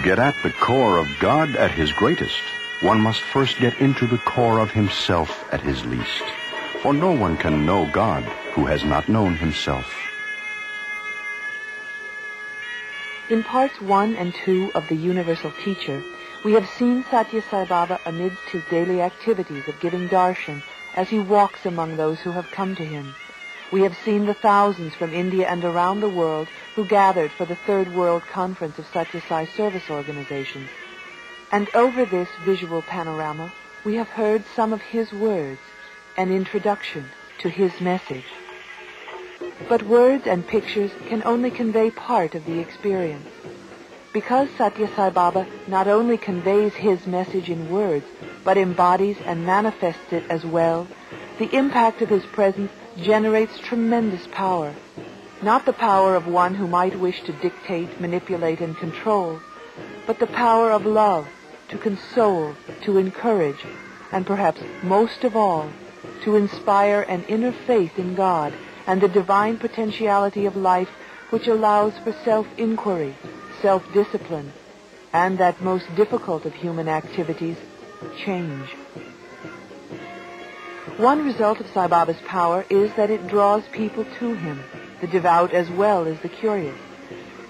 get at the core of God at his greatest, one must first get into the core of himself at his least. For no one can know God who has not known himself. In parts 1 and 2 of The Universal Teacher, we have seen Sathya Sai Baba amidst his daily activities of giving darshan as he walks among those who have come to him. We have seen the thousands from India and around the world who gathered for the Third World Conference of Sathya Sai service organizations. And over this visual panorama, we have heard some of his words, an introduction to his message. But words and pictures can only convey part of the experience. Because Sathya Sai Baba not only conveys his message in words, but embodies and manifests it as well, the impact of his presence generates tremendous power. Not the power of one who might wish to dictate, manipulate, and control, but the power of love, to console, to encourage, and perhaps most of all, to inspire an inner faith in God and the divine potentiality of life which allows for self-inquiry, self-discipline, and that most difficult of human activities, change. One result of Sai Baba's power is that it draws people to him, the devout as well as the curious.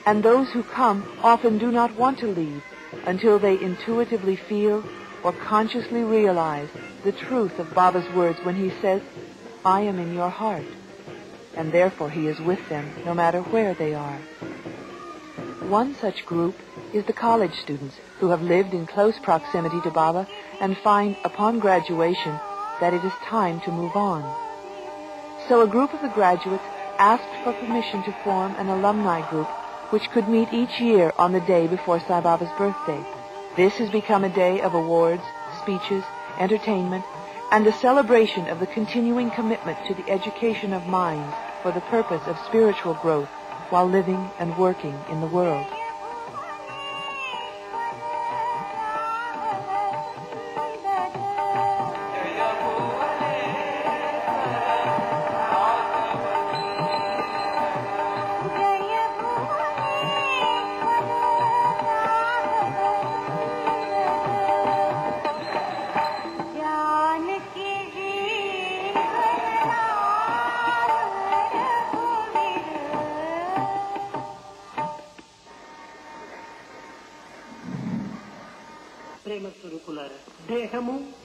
And those who come often do not want to leave until they intuitively feel or consciously realize the truth of Baba's words when he says, "I am in your heart," and therefore he is with them no matter where they are. One such group is the college students who have lived in close proximity to Baba and find upon graduation that it is time to move on. So a group of the graduates asked for permission to form an alumni group which could meet each year on the day before Sai Baba's birthday. This has become a day of awards, speeches, entertainment, and a celebration of the continuing commitment to the education of minds for the purpose of spiritual growth while living and working in the world.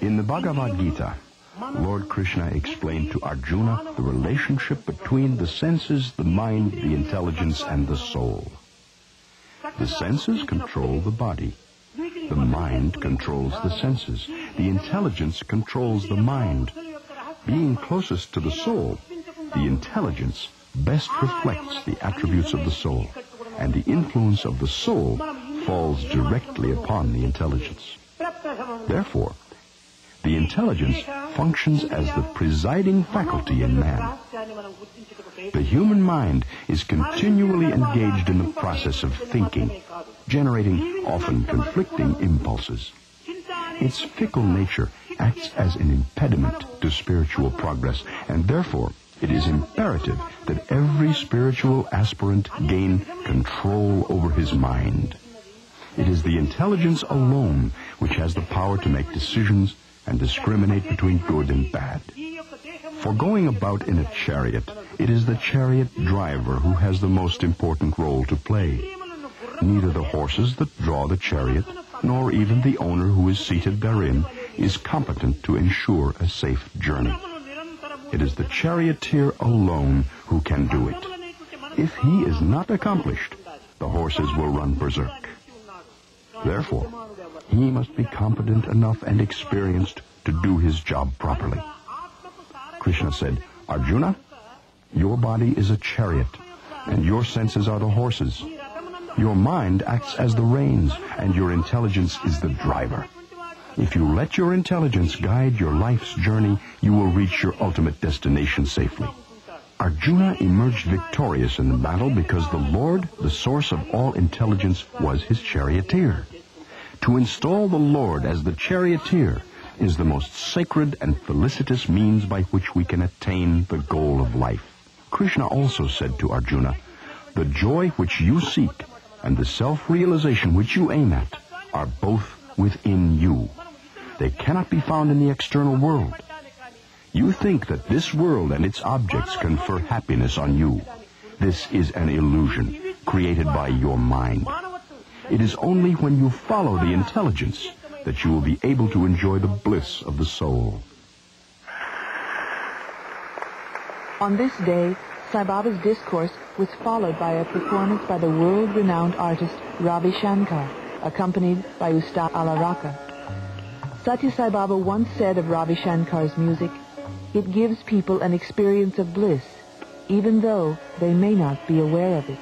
In the Bhagavad Gita, Lord Krishna explained to Arjuna the relationship between the senses, the mind, the intelligence, and the soul. The senses control the body. The mind controls the senses. The intelligence controls the mind. Being closest to the soul, the intelligence best reflects the attributes of the soul, and the influence of the soul falls directly upon the intelligence. Therefore, the intelligence functions as the presiding faculty in man. The human mind is continually engaged in the process of thinking, generating often conflicting impulses. Its fickle nature acts as an impediment to spiritual progress, and therefore it is imperative that every spiritual aspirant gain control over his mind. It is the intelligence alone which has the power to make decisions and discriminate between good and bad. For going about in a chariot, it is the chariot driver who has the most important role to play. Neither the horses that draw the chariot, nor even the owner who is seated therein, is competent to ensure a safe journey. It is the charioteer alone who can do it. If he is not accomplished, the horses will run berserk. Therefore, he must be competent enough and experienced to do his job properly. Krishna said, "Arjuna, your body is a chariot, and your senses are the horses. Your mind acts as the reins, and your intelligence is the driver. If you let your intelligence guide your life's journey, you will reach your ultimate destination safely." Arjuna emerged victorious in the battle because the Lord, the source of all intelligence, was his charioteer. To install the Lord as the charioteer is the most sacred and felicitous means by which we can attain the goal of life. Krishna also said to Arjuna, "The joy which you seek and the self-realization which you aim at are both within you. They cannot be found in the external world. You think that this world and its objects confer happiness on you. This is an illusion created by your mind. It is only when you follow the intelligence that you will be able to enjoy the bliss of the soul. On this day, Sai Baba's discourse was followed by a performance by the world-renowned artist Ravi Shankara, accompanied by Ustad Alaraka. Sathya Sai Baba once said of Ravi Shankara's music, "It gives people an experience of bliss, even though they may not be aware of it."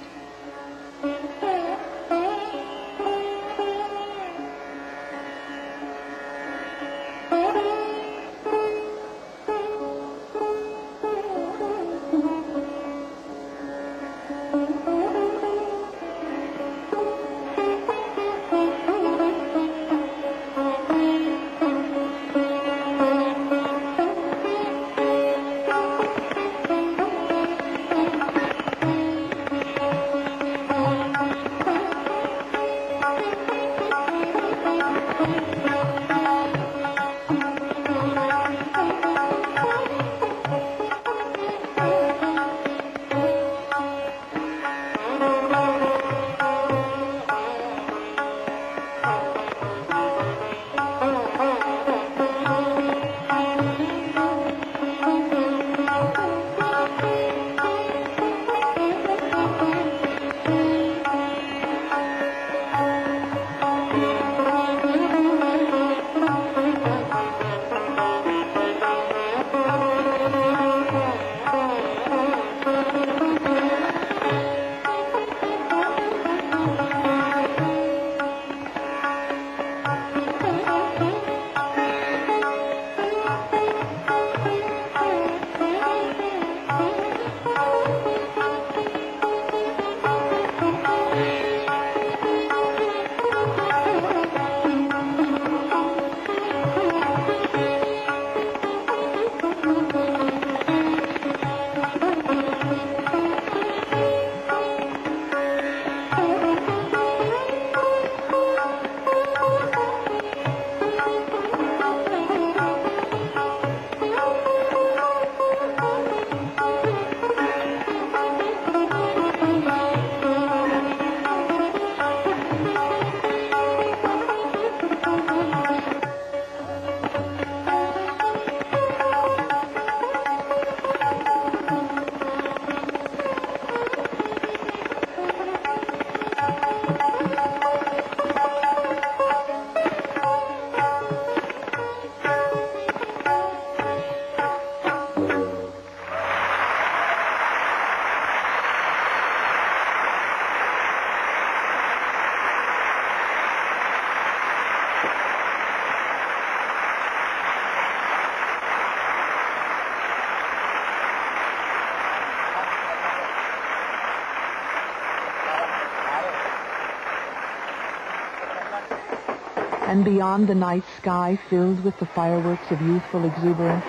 And beyond the night sky filled with the fireworks of youthful exuberance,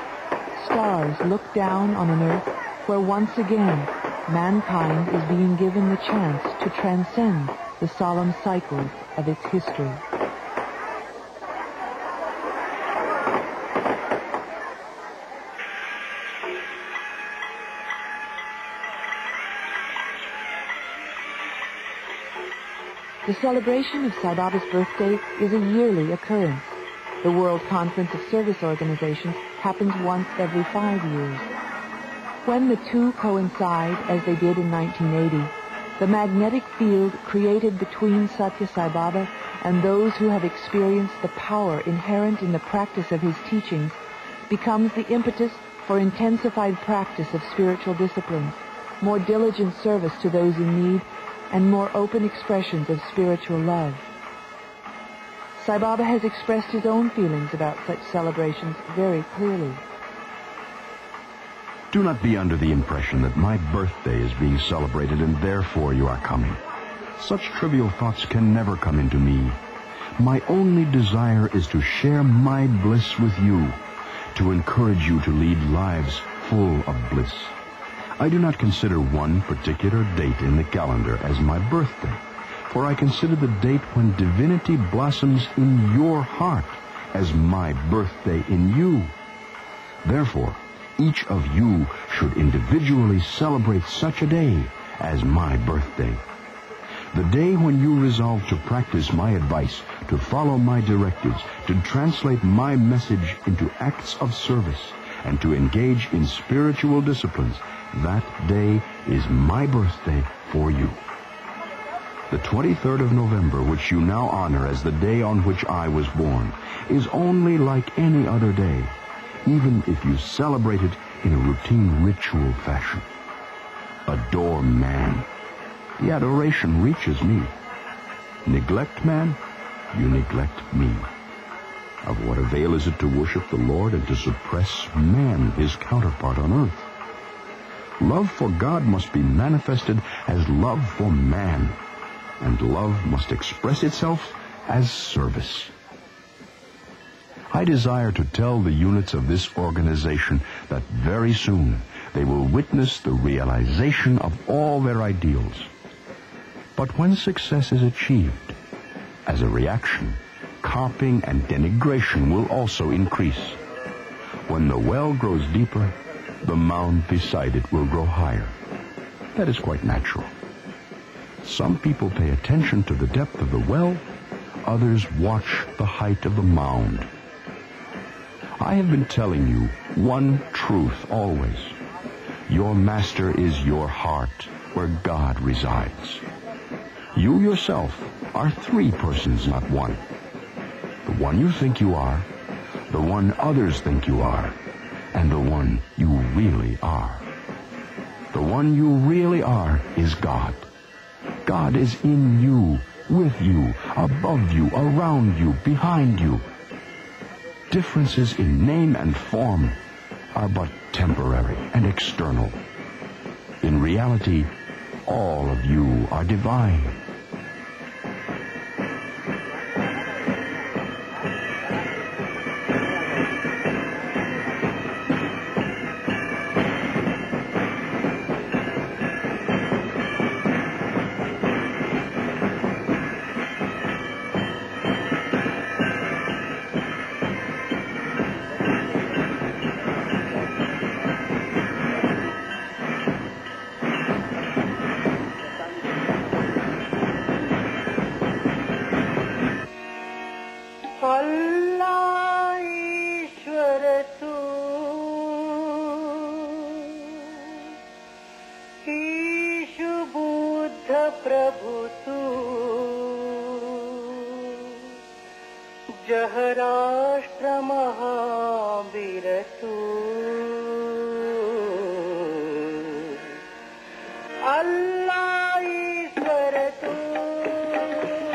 stars look down on an earth where once again mankind is being given the chance to transcend the solemn cycles of its history. The celebration of Sai Baba's birthday is a yearly occurrence. The World Conference of Service Organizations happens once every 5 years. When the two coincide, as they did in 1980, the magnetic field created between Sathya Sai Baba and those who have experienced the power inherent in the practice of his teachings becomes the impetus for intensified practice of spiritual disciplines, more diligent service to those in need, and more open expressions of spiritual love. Sai Baba has expressed his own feelings about such celebrations very clearly. Do not be under the impression that my birthday is being celebrated and therefore you are coming. Such trivial thoughts can never come into me. My only desire is to share my bliss with you, to encourage you to lead lives full of bliss. I do not consider one particular date in the calendar as my birthday, for I consider the date when divinity blossoms in your heart as my birthday in you. Therefore, each of you should individually celebrate such a day as my birthday. The day when you resolve to practice my advice, to follow my directives, to translate my message into acts of service, and to engage in spiritual disciplines, that day is my birthday for you. The 23rd of November, which you now honor as the day on which I was born, is only like any other day, even if you celebrate it in a routine ritual fashion. Adore man. The adoration reaches me. Neglect man, you neglect me. Of what avail is it to worship the Lord and to suppress man, his counterpart on earth? Love for God must be manifested as love for man, and love must express itself as service. I desire to tell the units of this organization that very soon they will witness the realization of all their ideals. But when success is achieved, as a reaction, carping and denigration will also increase. When the well grows deeper, the mound beside it will grow higher. That is quite natural. Some people pay attention to the depth of the well, others watch the height of the mound. I have been telling you one truth always. Your master is your heart, where God resides. You yourself are three persons, not one. The one you think you are, the one others think you are, and the one you really are. The one you really are is God. God is in you, with you, above you, around you, behind you. Differences in name and form are but temporary and external. In reality, all of you are divine.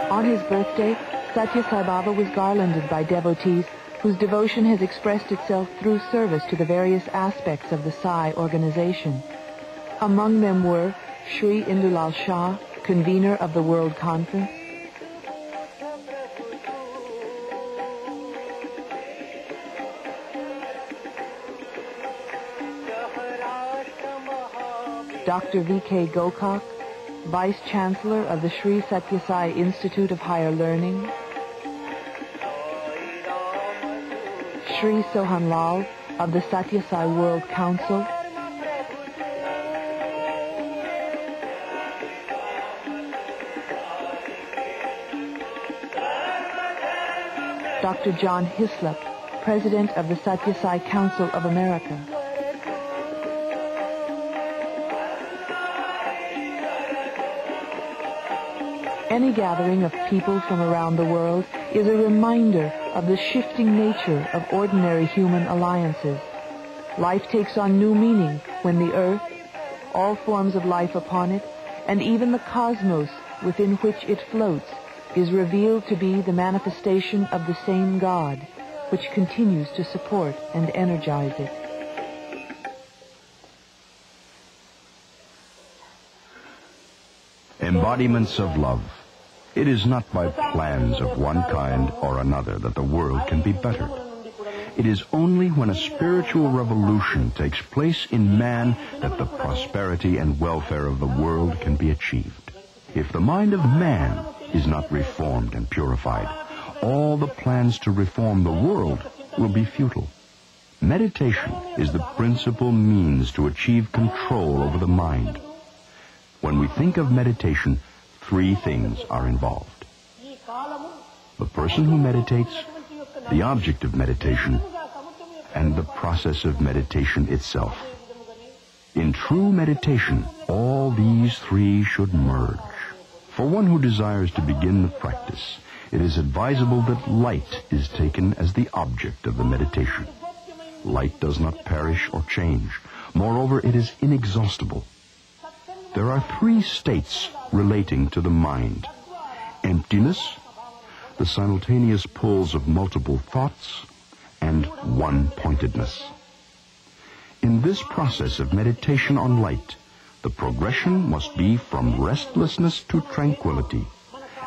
On his birthday, Sathya Sai Baba was garlanded by devotees whose devotion has expressed itself through service to the various aspects of the Sai organization. Among them were Sri Indulal Shah, convener of the World Conference, Dr. V.K. Gokak, Vice Chancellor of the Sri Sathya Sai Institute of Higher Learning, Sri Sohan Lal of the Sathya Sai World Council, Dr. John Hislop, President of the Sathya Sai Council of America. Any gathering of people from around the world is a reminder of the shifting nature of ordinary human alliances. Life takes on new meaning when the earth, all forms of life upon it, and even the cosmos within which it floats, is revealed to be the manifestation of the same God, which continues to support and energize it. Embodiments of love. It is not by plans of one kind or another that the world can be bettered. It is only when a spiritual revolution takes place in man that the prosperity and welfare of the world can be achieved. If the mind of man is not reformed and purified, all the plans to reform the world will be futile. Meditation is the principal means to achieve control over the mind. When we think of meditation, three things are involved: the person who meditates, the object of meditation, and the process of meditation itself. In true meditation, all these three should merge. For one who desires to begin the practice, it is advisable that light is taken as the object of the meditation. Light does not perish or change. Moreover, it is inexhaustible. There are three states relating to the mind: emptiness, the simultaneous pulls of multiple thoughts, and one-pointedness. In this process of meditation on light, the progression must be from restlessness to tranquility,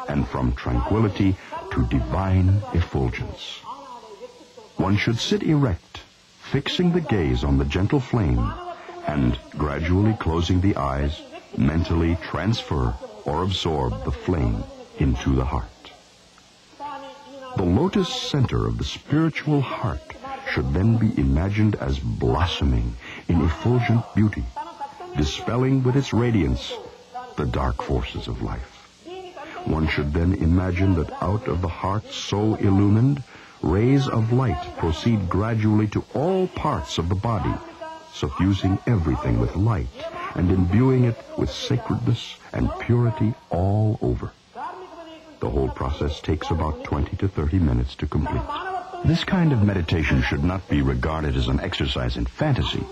and from tranquility to divine effulgence. One should sit erect, fixing the gaze on the gentle flame, and gradually closing the eyes, mentally transfer or absorb the flame into the heart. The lotus center of the spiritual heart should then be imagined as blossoming in effulgent beauty, dispelling with its radiance the dark forces of life. One should then imagine that out of the heart so illumined, rays of light proceed gradually to all parts of the body, suffusing everything with light and imbuing it with sacredness and purity all over. The whole process takes about 20 to 30 minutes to complete. This kind of meditation should not be regarded as an exercise in fantasy.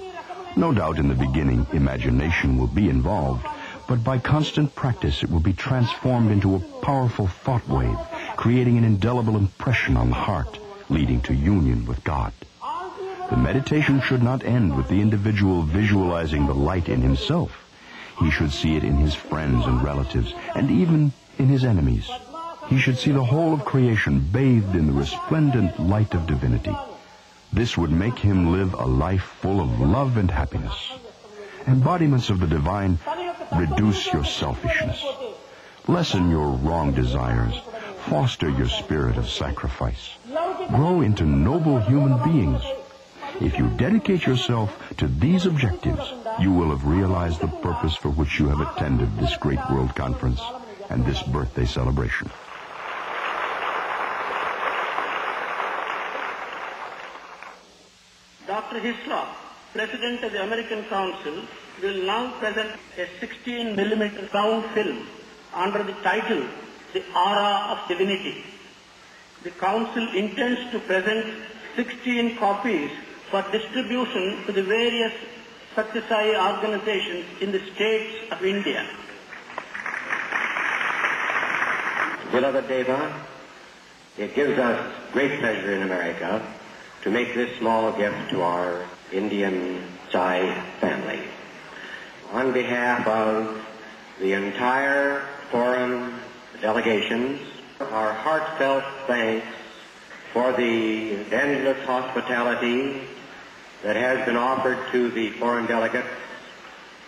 No doubt in the beginning imagination will be involved, but by constant practice it will be transformed into a powerful thought wave, creating an indelible impression on the heart, leading to union with God. The meditation should not end with the individual visualizing the light in himself. He should see it in his friends and relatives, and even in his enemies. He should see the whole of creation bathed in the resplendent light of divinity. This would make him live a life full of love and happiness. Embodiments of the divine, reduce your selfishness. Lessen your wrong desires. Foster your spirit of sacrifice. Grow into noble human beings. If you dedicate yourself to these objectives, you will have realized the purpose for which you have attended this great world conference and this birthday celebration. Dr. Hislop, President of the American Council, will now present a 16mm sound film under the title, The Aura of Divinity. The Council intends to present 16 copies for distribution to the various Sathya Sai organizations in the states of India. Beloved Deva, it gives us great pleasure in America to make this small gift to our Indian Sai family. On behalf of the entire foreign delegations, our heartfelt thanks for the endless hospitality that has been offered to the foreign delegates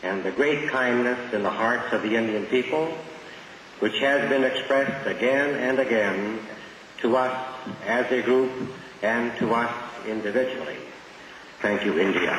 and the great kindness in the hearts of the Indian people, which has been expressed again and again to us as a group and to us individually. Thank you, India.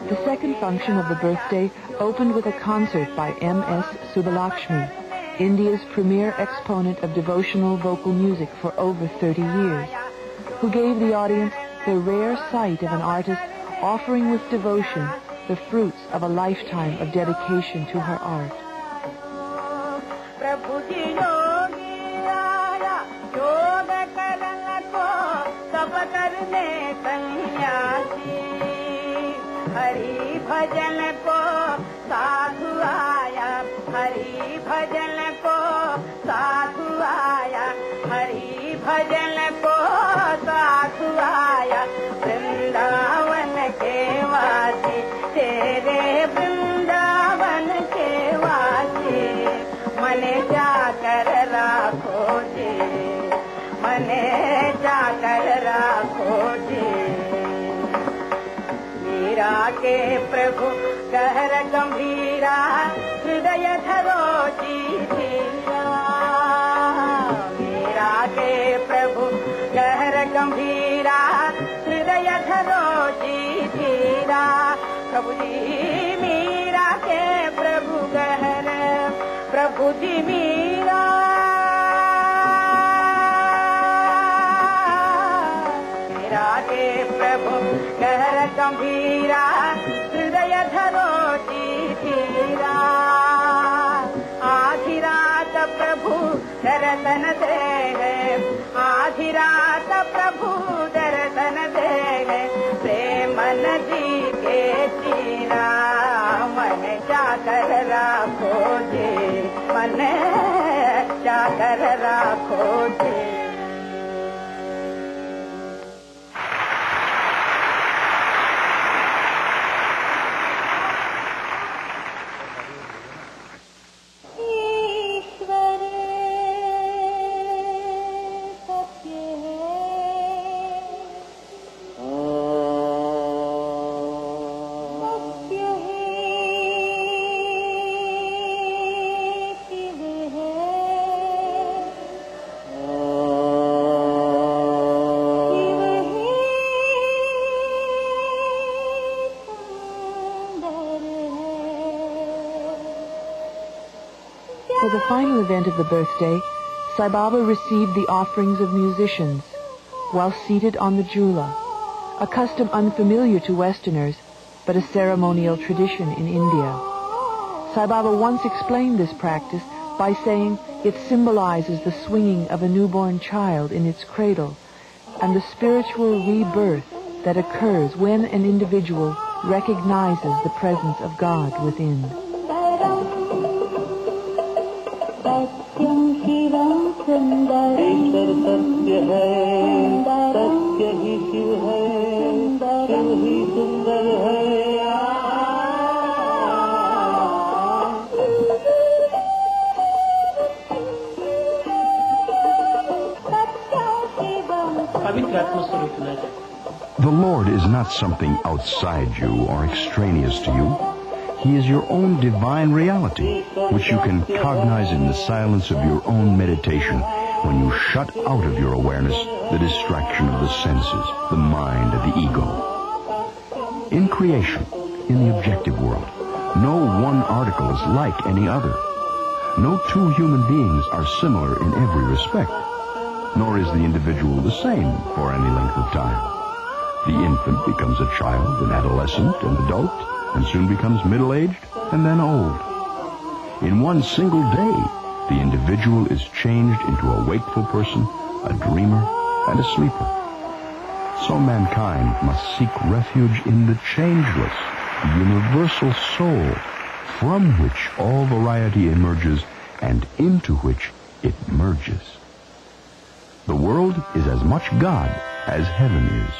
The second function of the birthday opened with a concert by M.S. Subbulakshmi, India's premier exponent of devotional vocal music for over 30 years, who gave the audience the rare sight of an artist offering with devotion the fruits of a lifetime of dedication to her art. Hari भजन को साधु आया हरि भजन को साधु आया हरि भजन को वृंदावन के वासी तेरे वृंदावन के वासी मने जाकर राखो जी मने जाकर राखो जी मीरा के प्रभु कहर गंभीरा हृदय धरो जी धीरा मीरा के प्रभु कहर गंभीरा हृदय धरो जी धीरा प्रभु जी मीरा के प्रभु कहर प्रभु जी मीरा मीरा के प्रभु कहर गंभीरा हृदय धरो जी धीरा आधी रात प्रभु दर्शन दे आधी रात प्रभु दर्शन दे प्रेम नदी के तीरा मन जाकर राखो जी मन जाकर राखो जी For the final event of the birthday, Sai Baba received the offerings of musicians while seated on the jhula, a custom unfamiliar to Westerners, but a ceremonial tradition in India. Sai Baba once explained this practice by saying it symbolizes the swinging of a newborn child in its cradle and the spiritual rebirth that occurs when an individual recognizes the presence of God within. ईश्वर सत्य है सत्य ही शिव है शिव ही सुंदर है पवित्र आत्मस्वरूप है The Lord is not something outside you or extraneous to you. He is your own divine reality, which you can cognize in the silence of your own meditation when you shut out of your awareness the distraction of the senses, the mind, and the ego. In creation, in the objective world, no one article is like any other. No two human beings are similar in every respect, nor is the individual the same for any length of time. The infant becomes a child, an adolescent, an adult, and soon becomes middle-aged and then old. In one single day, the individual is changed into a wakeful person, a dreamer, and a sleeper. So mankind must seek refuge in the changeless, universal soul, from which all variety emerges and into which it merges. The world is as much God as heaven is.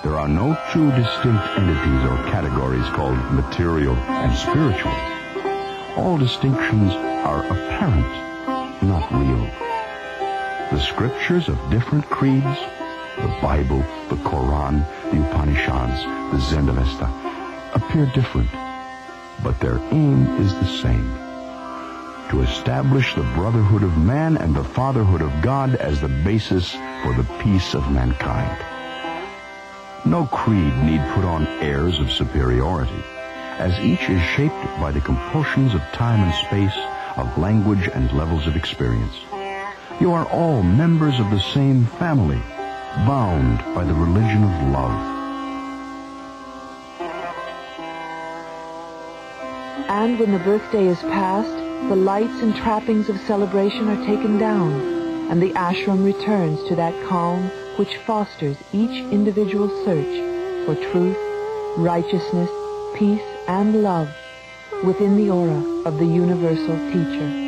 There are no two distinct entities or categories called material and spiritual. All distinctions are apparent, not real. The scriptures of different creeds, the Bible, the Quran, the Upanishads, the Zend-Avesta, appear different, but their aim is the same: to establish the brotherhood of man and the fatherhood of God as the basis for the peace of mankind. No creed need put on airs of superiority, as each is shaped by the compulsions of time and space, of language and levels of experience. You are all members of the same family, bound by the religion of love. And when the birthday is past, the lights and trappings of celebration are taken down, and the ashram returns to that calm which fosters each individual's search for truth, righteousness, peace, and love within the aura of the universal teacher.